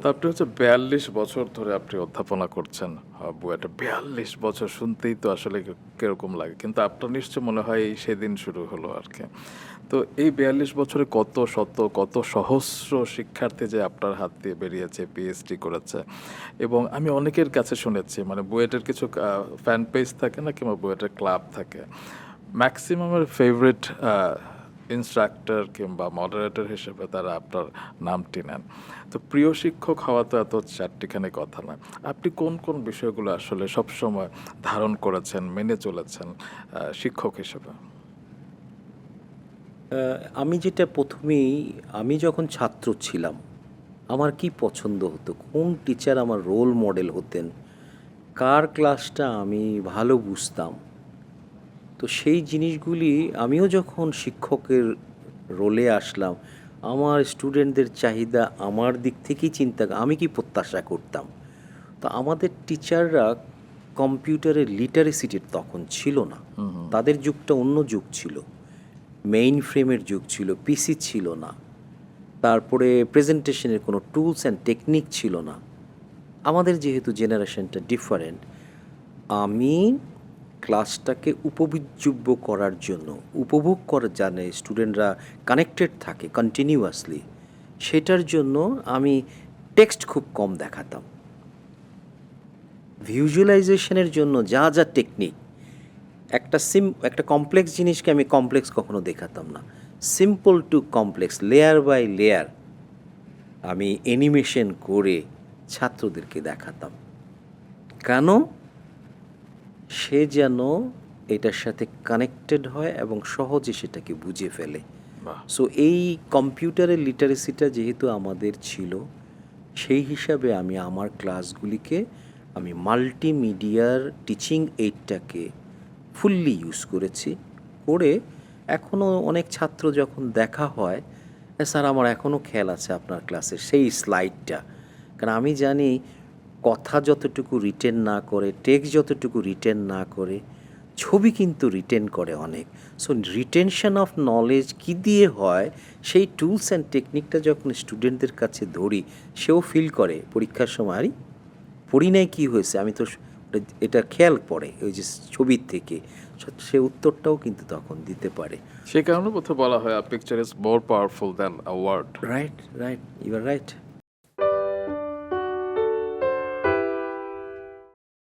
তো আপনি হচ্ছে ৪২ বছর ধরে আপনি অধ্যাপনা করছেন বুয়েটে। ৪২ বছর শুনতেই তো আসলে কিরকম লাগে। কিন্তু আপনার নিশ্চয় মনে হয় এই সেদিন শুরু হলো আরকি। তো এই ৪২ বছরে কত শত, কত সহস্র শিক্ষার্থী যে আপনার হাত দিয়ে বেরিয়েছে, পিএইচডি করেছে এবং আমি অনেকের কাছে শুনেছি মানে বুয়েটের কিছু ফ্যান পেজ থাকে না কিংবা বুয়েটের ক্লাব থাকে। ম্যাক্সিমামের ফেভারিট ইন্সট্রাক্টর কিংবা মডারেটর হিসেবে তারা আপনার নামটি নেন। তো প্রিয় শিক্ষক হওয়া তো এত চারটিখানি কথা না। আপনি কোন, কোন বিষয়গুলো আসলে সবসময় ধারণ করেছেন, মেনে চলেছেন শিক্ষক হিসেবে? আমি যেটা প্রথমেই আমি যখন ছাত্র ছিলাম আমার কি পছন্দ হতো, কোন টিচার আমার রোল মডেল হতেন, কার ক্লাসটা আমি ভালো বুঝতাম, তো সেই জিনিসগুলি আমিও যখন শিক্ষকের রোলে আসলাম আমার স্টুডেন্টদের চাহিদা আমার দিক থেকেই চিন্তা আমি কি প্রত্যাশা করতাম। তো আমাদের টিচাররা কম্পিউটারের লিটারেসিটি তখন ছিল না, তাদের যুগটা অন্য যুগ ছিল, মেইন ফ্রেমের যুগ ছিল, পিসি ছিল না, তারপরে প্রেজেন্টেশনের কোনো টুলস অ্যান্ড টেকনিক ছিল না। আমাদের যেহেতু জেনারেশনটা ডিফারেন্ট, আমি ক্লাসটাকে উপভোগ্য করার জন্য উপভোগ করার জানে স্টুডেন্টরা কানেক্টেড থাকে কন্টিনিউয়াসলি, সেটার জন্য আমি টেক্সট খুব কম দেখাতাম। ভিজুয়ালাইজেশনের জন্য যা যা টেকনিক, একটা কমপ্লেক্স জিনিসকে আমি কমপ্লেক্স কখনো দেখাতাম না, simple to complex layer by layer আমি অ্যানিমেশন করে ছাত্রদেরকে দেখাতাম। কেন? সে যেন এটার সাথে কানেক্টেড হয় এবং সহজে সেটাকে বুঝে ফেলে। বাহ! সো এই কম্পিউটারের লিটারেসিটা যেহেতু আমাদের ছিল, সেই হিসাবে আমি আমার ক্লাসগুলিকে আমি মাল্টিমিডিয়ার টিচিং এইডটাকে ফুললি ইউজ করেছি। করে এখনও অনেক ছাত্র যখন দেখা হয়, স্যার আমার এখনও খেয়াল আছে আপনার ক্লাসের সেই স্লাইডটা, কারণ আমি জানি কথা যতটুকু রিটেন না করে, টেক্সট যতটুকু রিটেন না করে, ছবি কিন্তু রিটেন করে অনেক। সো রিটেনশন অফ নলেজ কী দিয়ে হয়, সেই টুলস অ্যান্ড টেকনিকটা যখন স্টুডেন্টদের কাছে ধরি, সেও ফিল করে পরীক্ষার সময় আরে পড়ি নাই কী হয়েছে, আমি তো এটা খেয়াল পড়ে ওই যে ছবির থেকে, সে উত্তরটাও কিন্তু তখন দিতে পারে। সে কারণে বোধহয় বলা হয়, picture is more powerful than a word. Right, right, you are right.